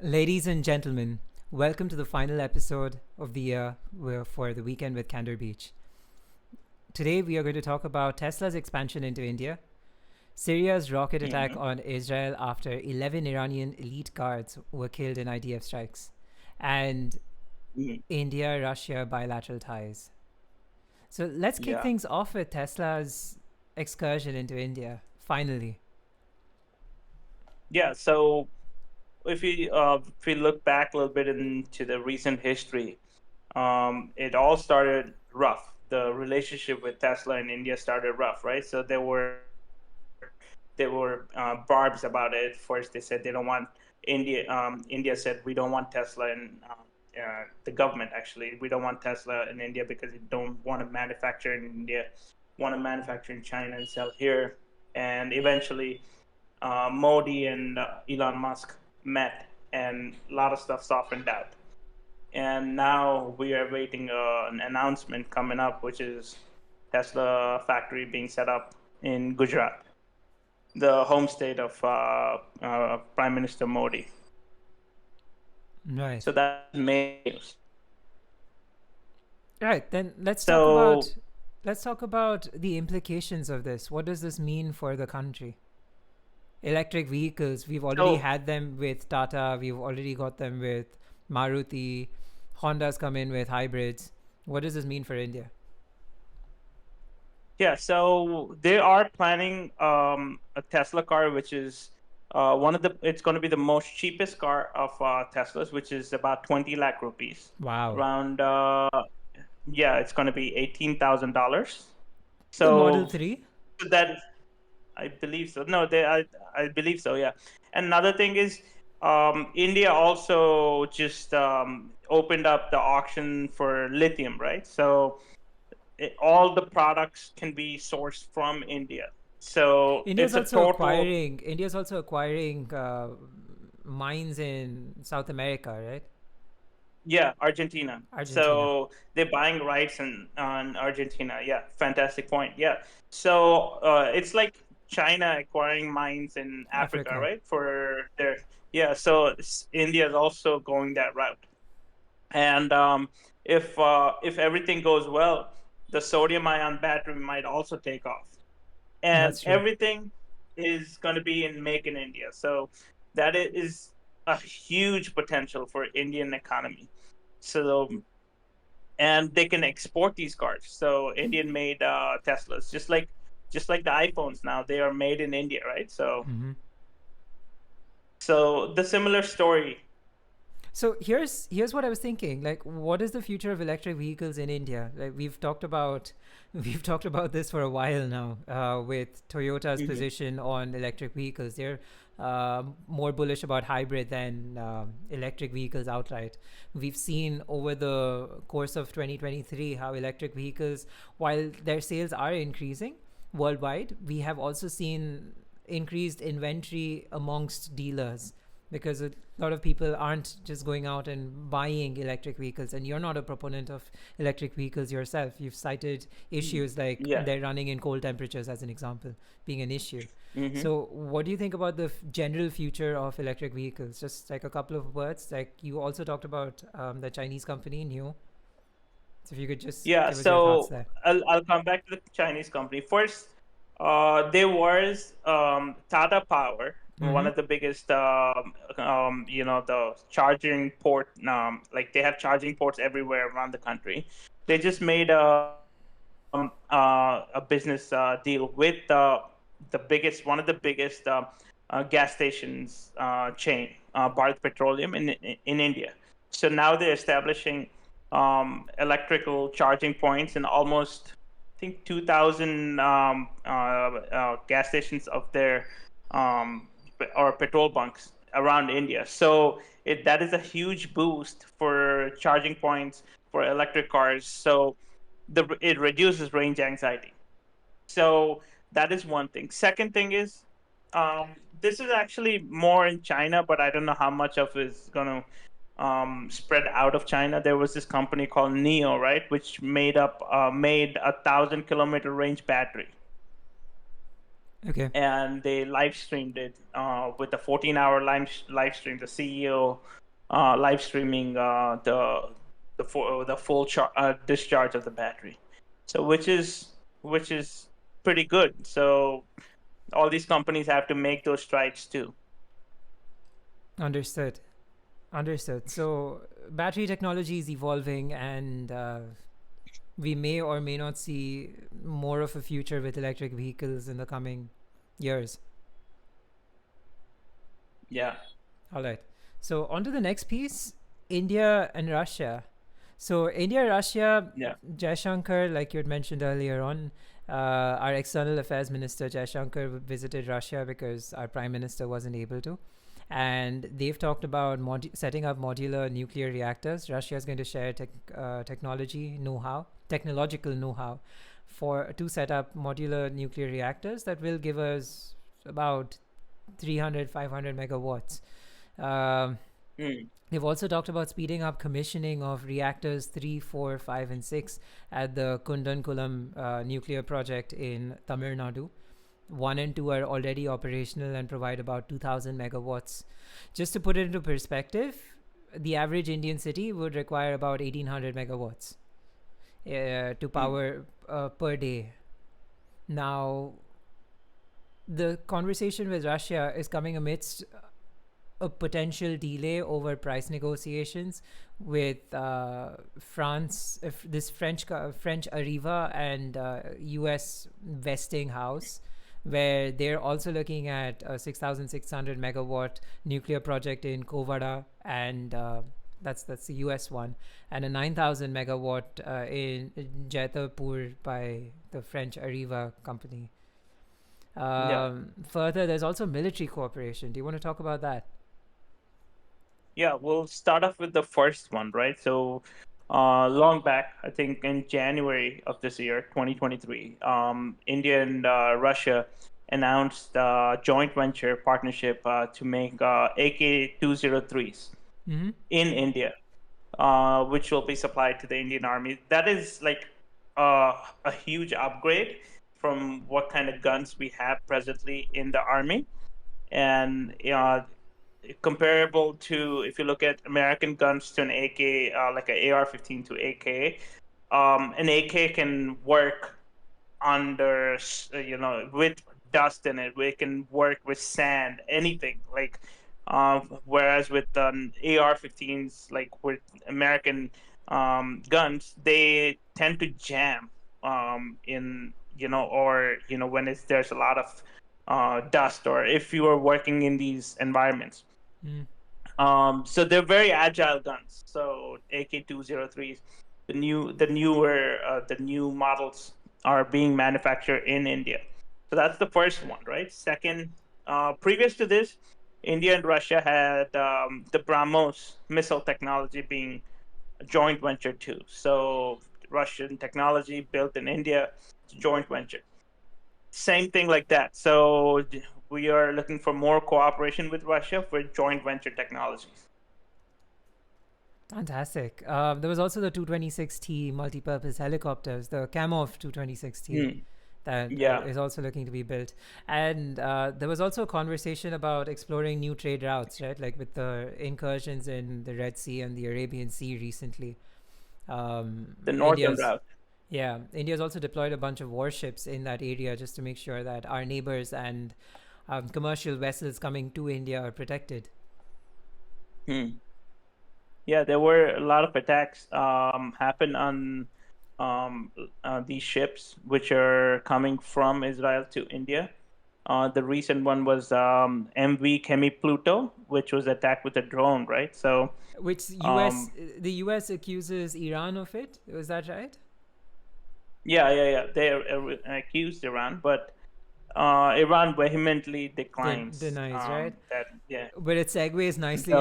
Ladies and gentlemen, welcome to the final episode of the year for the weekend with Candor Beach. Today we are going to talk about Tesla's expansion into India, Syria's rocket attack Hmm. on Israel after 11 Iranian elite guards were killed in IDF strikes, and Hmm. India Russia bilateral ties. So let's kick Yeah. things off with Tesla's excursion into India, finally. Yeah. So if we look back a little bit into the recent history, it all started rough. The relationship with Tesla in India started rough, right? So there were barbs about it. First, they said they don't want India. India said we don't want Tesla in. The government actually, we don't want Tesla in India because they don't want to manufacture in India, want to manufacture in China and sell here. And eventually, Modi and Elon Musk met, and a lot of stuff softened out. And now we are waiting an announcement coming up, which is Tesla factory being set up in Gujarat, the home state of Prime Minister Modi. Right. So that's May news. Right. Then So let's talk about the implications of this. What does this mean for the country? Electric vehicles, we've already so had them with Tata, we've already got them with Maruti, Honda's come in with hybrids. What does this mean for India? yeah, so they are planning a Tesla car, which is one of the. It's going to be the most cheapest car of Teslas, which is about 20 lakh rupees. Wow. Around yeah, it's going to be $18,000. The Model So 3? that I believe so. No, I believe so. Yeah. And another thing is, India also just opened up the auction for lithium, right? So all the products can be sourced from India. So it's a total, India's also acquiring mines in South America, right? yeah, Argentina. Argentina. So they're buying rights on Argentina. Yeah, fantastic point. Yeah. So it's like China acquiring mines in Africa, Africa. right? For their, yeah. So India is also going that route. And if everything goes well, the sodium ion battery might also take off, and That's true. everything is going to be in make in India. So that is a huge potential for Indian economy. So and they can export these cars. So Indian made Teslas, just like the iPhones now, they are made in India, right? So Mm-hmm. so the similar story. So here's what I was thinking. Like, what is the future of electric vehicles in India? Like we've talked about, we've talked about this for a while now. With Toyota's Mhm. position on electric vehicles, they're more bullish about hybrid than electric vehicles outright. We've seen over the course of 2023 how electric vehicles, while their sales are increasing worldwide, we have also seen increased inventory amongst dealers because a lot of people aren't just going out and buying electric vehicles, and you're not a proponent of electric vehicles yourself. You've cited issues like Yeah. they're running in cold temperatures as an example being an issue. Hmm. So what do you think about the general future of electric vehicles? Just like a couple of words. Like you also talked about the Chinese company New. So if you could just Yeah, give us your thoughts so there. I'll come back to the Chinese company first. There was Tata Power, one Mm-hmm. of the biggest, the charging port. Like they have charging ports everywhere around the country. They just made a business deal with the biggest, one of the biggest gas stations chain, Bharat Petroleum in India. So now they're establishing electrical charging points in almost, I think, 2,000 gas stations of their um, or petrol bunks around India. So that is a huge boost for charging points for electric cars. So it reduces range anxiety. So that is one thing. Second thing is, this is actually more in China, but I don't know how much of it is going to spread out of China. There was this company called Neo, right, which made 1,000 kilometer range battery. Okay. and they live streamed it with a 14-hour live stream. The CEO live streaming the full discharge of the battery, so which is pretty good. So all these companies have to make those strides too. Understood. Understood. So battery technology is evolving, and we may or may not see more of a future with electric vehicles in the coming years. Yeah, All right. So on to the next piece, India and Russia. So India, Russia, yeah, Jaishankar, like you had mentioned earlier on, our external affairs minister Jaishankar visited Russia because our prime minister wasn't able to. And they've talked about setting up modular nuclear reactors. Russia is going to share technological know-how, for to set up modular nuclear reactors that will give us about 300, 500 megawatts. Um, mm, they've also talked about speeding up commissioning of reactors 3, 4, 5, and 6 at the Kundankulam nuclear project in Tamil Nadu. 1 and 2 are already operational and provide about 2000 megawatts. Just to put it into perspective, the average Indian city would require about 1800 megawatts to mm, power per day. Now, the conversation with Russia is coming amidst a potential delay over price negotiations with France, this French Arriva and U.S. Westinghouse, where they're also looking at a 6,600 megawatt nuclear project in Kovada, and that's the U.S. one, and a 9,000 megawatt in Jaitarpur by the French Arriva company. yeah. Further, there's also military cooperation. Do you want to talk about that? Yeah, we'll start off with the first one, right? So, long back, I think in January of this year, 2023, India and Russia announced joint venture partnership to make AK-203s Mm-hmm. in India, which will be supplied to the Indian Army. That is like a huge upgrade from what kind of guns we have presently in the Army. And comparable to, if you look at American guns to an AK, like an AR-15 to AK, an AK can work under, with dust in it. It can work with sand, anything. Like, whereas with AR-15s, like with American guns, they tend to jam in, or when there's a lot of dust, or if you are working in these environments. Mm. So they're very agile guns. So AK-203s, the new models are being manufactured in India. So that's the first one, right? Second, previous to this, India and Russia had the BrahMos missile technology being a joint venture too. So Russian technology built in India, joint venture. Same thing like that. So we are looking for more cooperation with Russia for joint venture technologies. Fantastic. There was also the 226T multi-purpose helicopters, the Kamov 226T, Hmm. that Yeah, is also looking to be built. And there was also a conversation about exploring new trade routes, right? Like with the incursions in the Red Sea and the Arabian Sea recently. the northern India's route. Yeah, India's also deployed a bunch of warships in that area just to make sure that our neighbors and commercial vessels coming to India are protected. Hmm. Yeah, there were a lot of attacks happen on these ships which are coming from Israel to India. The recent one was MV Kemi Pluto, which was attacked with a drone, right? So, Which um, the US accuses Iran of it. Was that right? yeah. They accused Iran, but Iran vehemently declines Denies, right? that. Yeah, But it segues nicely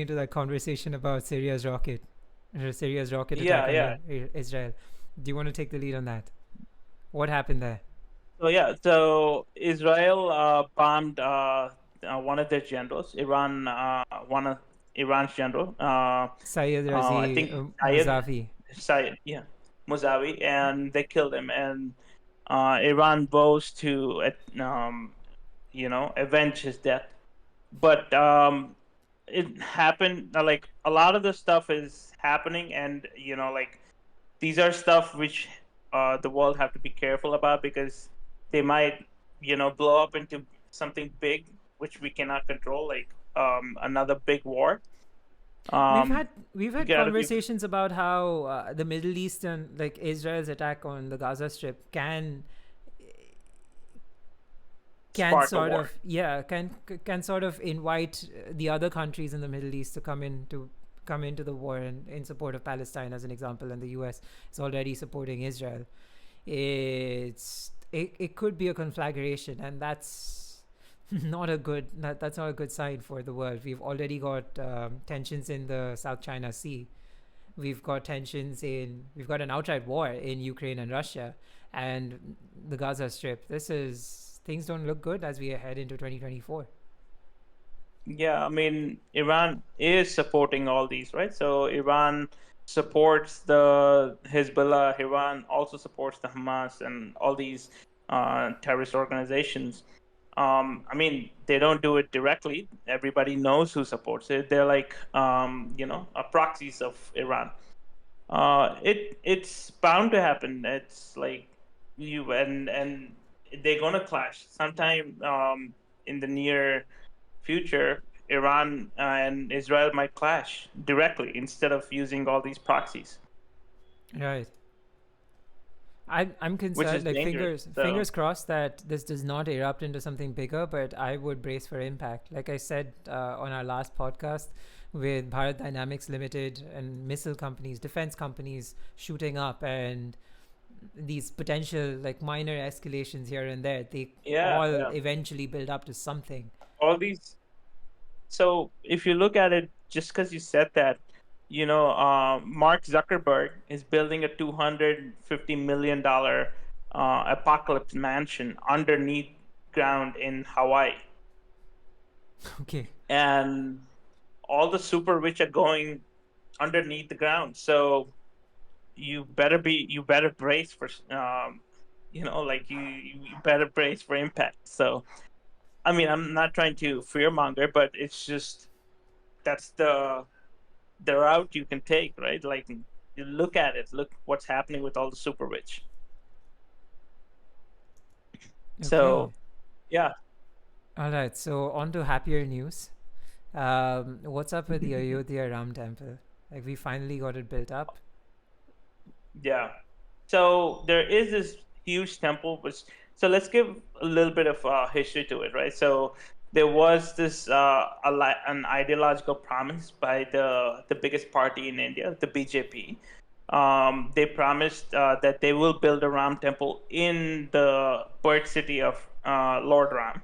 into that conversation about Syria's rocket attack yeah, on yeah. Israel. Do you want to take the lead on that? What happened there? So Israel bombed one of their generals. One of Iran's general. Sayyid I Razi think Muzafi. Syed, yeah, Musawi, and they killed him. And Iran vows to, avenge his death. But it happened, like a lot of the stuff is happening, and like these are stuff which the world have to be careful about, because they might blow up into something big which we cannot control, like another big war. We've um had we've you had gotta be conversations about how the Middle East and like Israel's attack on the Gaza Strip can spark a sort war. of can sort of invite the other countries in the Middle East to come into the war in support of Palestine, as an example, and the U.S. is already supporting Israel. It could be a conflagration, and that's that's not a good sign for the world. We've already got tensions in the South China Sea. We've got an outright war in Ukraine and Russia, and the Gaza Strip. This is Things don't look good as we head into 2024. Yeah, I mean, Iran is supporting all these, right? So Iran supports the Hezbollah. Iran also supports the Hamas and all these terrorist organizations. I mean, they don't do it directly. Everybody knows who supports it. They're like, proxies of Iran. It's bound to happen. It's like you and they're gonna clash sometime in the near future. Iran and Israel might clash directly instead of using all these proxies, Right. I'm which concerned. is Like dangerous. So fingers crossed that this does not erupt into something bigger. But I would brace for impact. Like I said on our last podcast, with Bharat Dynamics Limited and missile companies, defense companies shooting up, and these potential like minor escalations here and there, they yeah, all yeah, eventually build up to something. all these. So if you look at it, just because you said that, Mark Zuckerberg is building a $250 million apocalypse mansion underneath ground in Hawaii, Okay. and all the super rich are going underneath the ground. So you better brace for like you better brace for impact. So I mean, I'm not trying to fearmonger, but it's just that's the route you can take, right? Like, you look at it, look what's happening with all the super rich. Okay. So yeah. All right. So on to happier news. What's up with the Ayodhya Ram Temple? Like we finally got it built up. Yeah. So there is this huge temple, which, so let's give a little bit of history to it, right? So there was this an ideological promise by the biggest party in India, the BJP. They promised that they will build a Ram temple in the birth city of Lord Ram,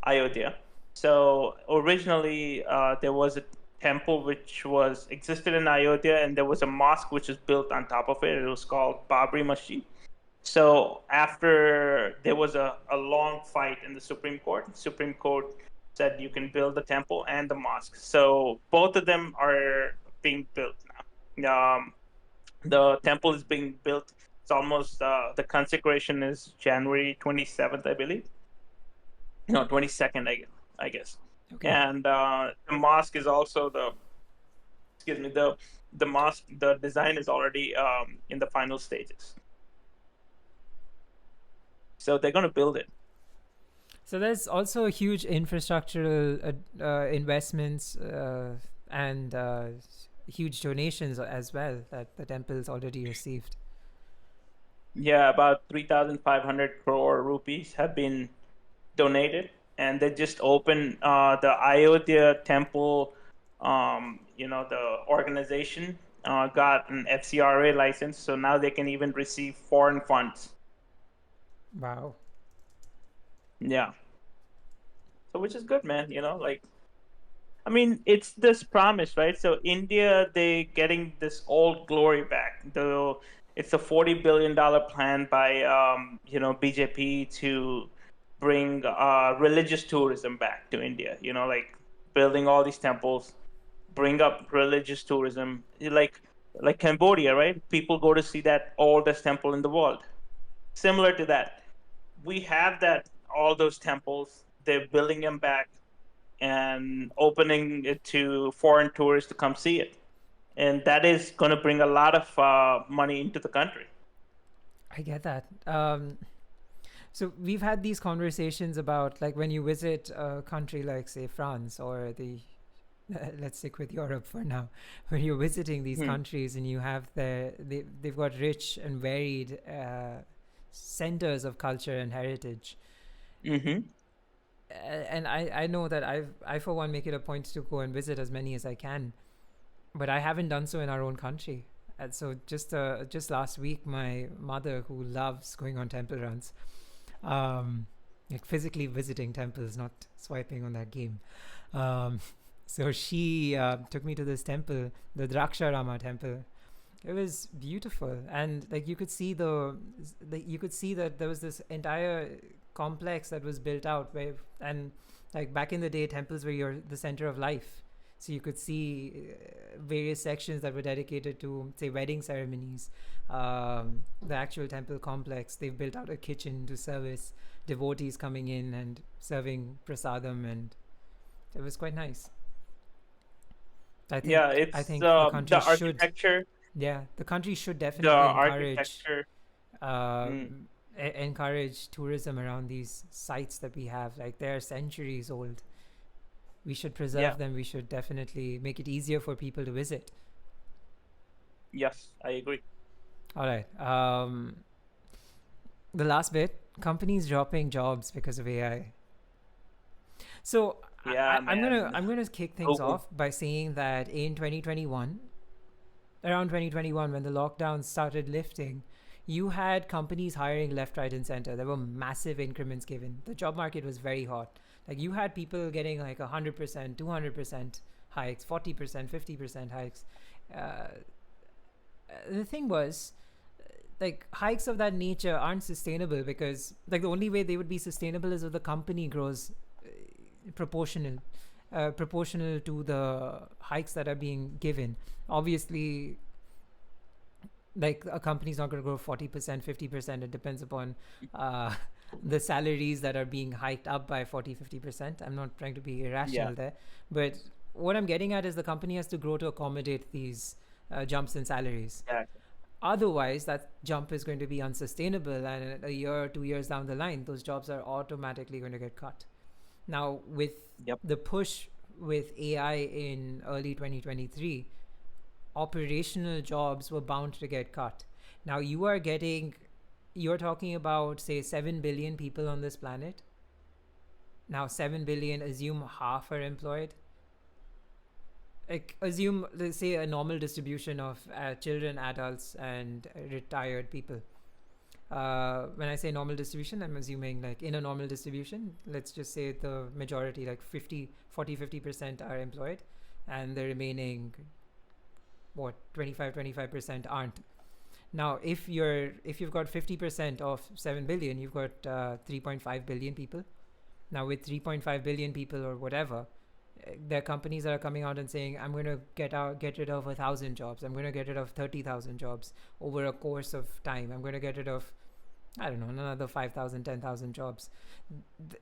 Ayodhya. So originally there was a temple which was existed in Ayodhya, and there was a mosque which was built on top of it. It was called Babri Masjid. So after there was a long fight in the Supreme Court said you can build the temple and the mosque. So both of them are being built now. The temple is being built. It's almost the consecration is January 27th, I believe. No, 22nd, I guess. Okay. And the mosque is also the excuse me the mosque, the design is already in the final stages. So they're going to build it. So there's also huge infrastructural investments and huge donations as well that the temple's already received. Yeah, about 3,500 crore rupees have been donated, and they just opened the Ayodhya Temple. The organization got an FCRA license, so now they can even receive foreign funds. Wow. Yeah, so which is good, man. Like, I mean, it's this promise, right? So India, they getting this old glory back. Though it's a $40 billion plan by BJP to bring religious tourism back to India. Like building all these temples, bring up religious tourism, like Cambodia, right? People go to see that oldest temple in the world. Similar to that. we have that all those temples. They're building them back and opening it to foreign tourists to come see it, and that is going to bring a lot of money into the country. I get that. So we've had these conversations about like when you visit a country like say France or the let's stick with Europe for now. When you're visiting these Hmm. countries and you have they've got rich and varied centers of culture and heritage. Mm-hmm. And I know that I for one make it a point to go and visit as many as I can, but I haven't done so in our own country. And so just last week, my mother, who loves going on temple runs, um, like physically visiting temples, not swiping on that game. Um, so she took me to this temple, the Draksharama temple. It was beautiful, and like you could see that there was this entire complex that was built out where, and like back in the day, temples were the center of life. So you could see various sections that were dedicated to, say, wedding ceremonies. The actual temple complex, they've built out a kitchen to service devotees coming in and serving prasadam, and it was quite nice. I think Yeah, I it's think the country the should, architecture, yeah, the country should the definitely architecture. uh, Mm, encourage tourism around these sites that we have. Like they're centuries old. We should yeah, preserve them. We should definitely make it easier for people to visit. yes, I agree. All right. The last bit: companies dropping jobs because of AI. So Yeah, man. I'm gonna kick things Google. off by saying that in 2021, around 2021, when the lockdown started lifting, you had companies hiring left, right, and center. There were massive increments given. The job market was very hot. Like you had people getting like 100%, 200% hikes, 40%, 50% hikes. Uh, the thing was, like hikes of that nature aren't sustainable because like the only way they would be sustainable is if the company grows proportional proportional to the hikes that are being given. Obviously, like a company's not going to grow 40%, 50%. It depends upon uh, the salaries that are being hiked up by 40, 50%. I'm not trying to be Yeah, irrational there, but what I'm getting at is the company has to grow to accommodate these jumps in salaries. exactly. Otherwise, that jump is going to be unsustainable, and a year or 2 years down the line, those jobs are automatically going to get cut. Now, with Yep. the push with AI in early 2023, operational jobs were bound to get cut. Now, you're talking about, say, 7 billion people on this planet. Now, 7 billion, assume half are employed. Like, assume, let's say, a normal distribution of children, adults, and retired people. When I say normal distribution, I'm assuming like in a normal distribution, let's just say the majority, like 50% are employed, and the remaining, what, 25% aren't. Now, if you've got 50% of 7 billion, you've got 3.5 billion people. Now, with 3.5 billion people or whatever, there are companies that are coming out and saying, I'm going to get rid of 1,000 jobs. I'm going to get rid of 30,000 jobs over a course of time. I'm going to get rid of, I don't know, another 5,000, 10,000 jobs.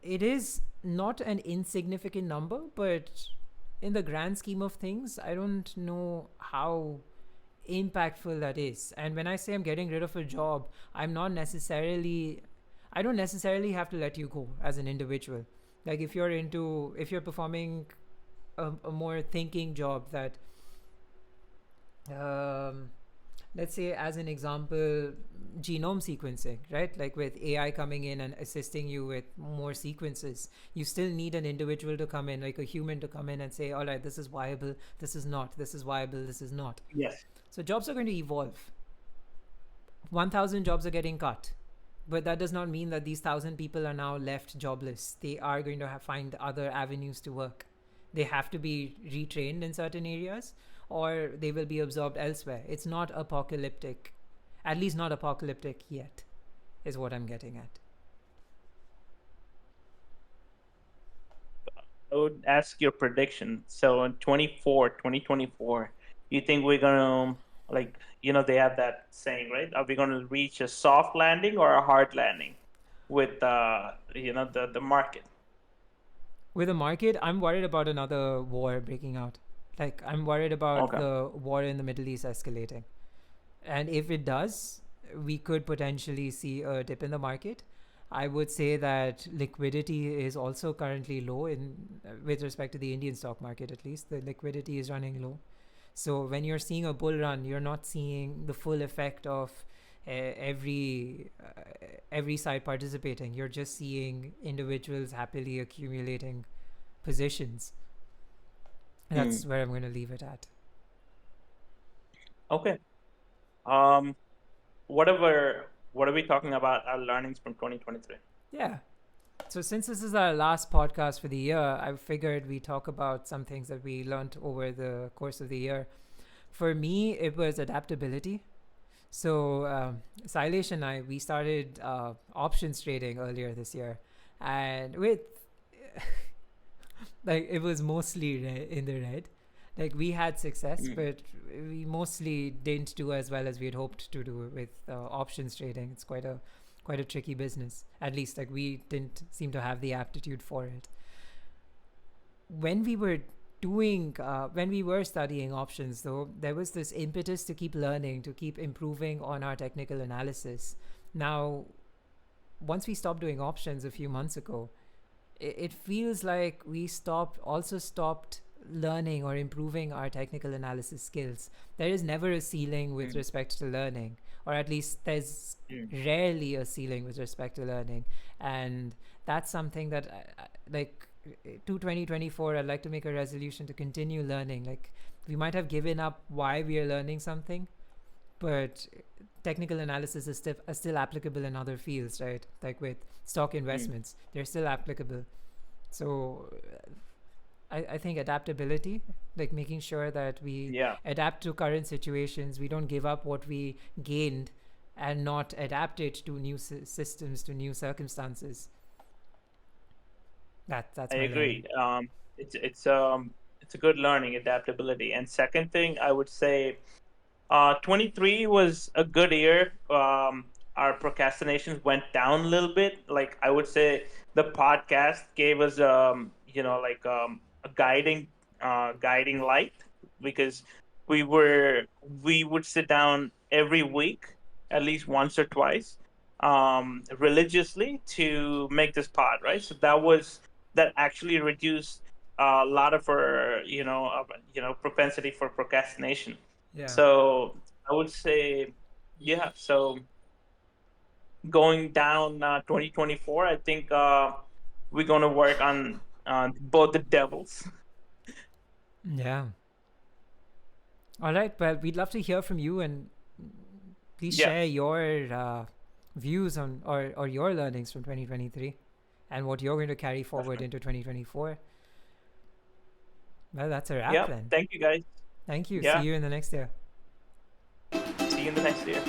It is not an insignificant number, but in the grand scheme of things, I don't know how impactful that is. And when I say I'm getting rid of a job, I don't necessarily have to let you go as an individual. Like if you're performing a more thinking job that, um, let's say as an example, genome sequencing, right? Like with AI coming in and assisting you with more sequences, you still need an individual to come in, like a human to come in and say, all right, this is viable, this is not, this is viable, this is not. Yes. So jobs are going to evolve. 1,000 jobs are getting cut, but that does not mean that these 1,000 people are now left jobless. They are going to find other avenues to work. They have to be retrained in certain areas, or they will be absorbed elsewhere. It's not apocalyptic, at least not apocalyptic yet, is what I'm getting at. I would ask your prediction. So in 2024, you think we're gonna, like, they have that saying, right? Are we gonna reach a soft landing or a hard landing? with the market. With the market, I'm worried about another war breaking out. Like, I'm worried about Okay. the war in the Middle East escalating. And if it does, we could potentially see a dip in the market. I would say that liquidity is also currently low in with respect to the Indian stock market. At least the liquidity is running low. So when you're seeing a bull run, you're not seeing the full effect of every side participating. You're just seeing individuals happily accumulating positions. And that's where I'm going to leave it at. Okay. Um, whatever. What are we talking about? Our learnings from 2023. Yeah. So since this is our last podcast for the year, I figured we talk about some things that we learned over the course of the year. For me, it was adaptability. So Sailesh and I, we started options trading earlier this year, and with like it was mostly in the red. Like we had success, but we mostly didn't do as well as we had hoped to do with options trading. It's quite a tricky business. At least like we didn't seem to have the aptitude for it. When we were when we were studying options, though, there was this impetus to keep learning, to keep improving on our technical analysis. Now, once we stopped doing options a few months ago, it feels like we stopped learning or improving our technical analysis skills. There is never a ceiling with respect to learning, or at least there's rarely a ceiling with respect to learning. And that's something that like to 2024, I'd like to make a resolution to continue learning. Like we might have given up why we are learning something, but technical analysis is still applicable in other fields, right? Like with stock investments, they're still applicable. So I think adaptability, like making sure that we adapt to current situations, we don't give up what we gained and not adapt it to new systems, to new circumstances. That's I my agree. learning. It's a good learning, adaptability. And second thing, I would say, 23 was a good year. Our procrastinations went down a little bit. Like I would say, the podcast gave us a guiding light, because we would sit down every week, at least once or twice, religiously to make this pod, right? So that actually reduced a lot of our propensity for procrastination. Yeah. So I would say, yeah. So going down 2024, I think we're going to work on both the devils. Yeah. All right. Well, we'd love to hear from you, and please Yeah, share your views on or your learnings from 2023 and what you're going to carry forward definitely. into 2024. Well, that's a wrap Yeah. then. Thank you, guys. Thank you. See Yeah. you in the next year. See you in the next year.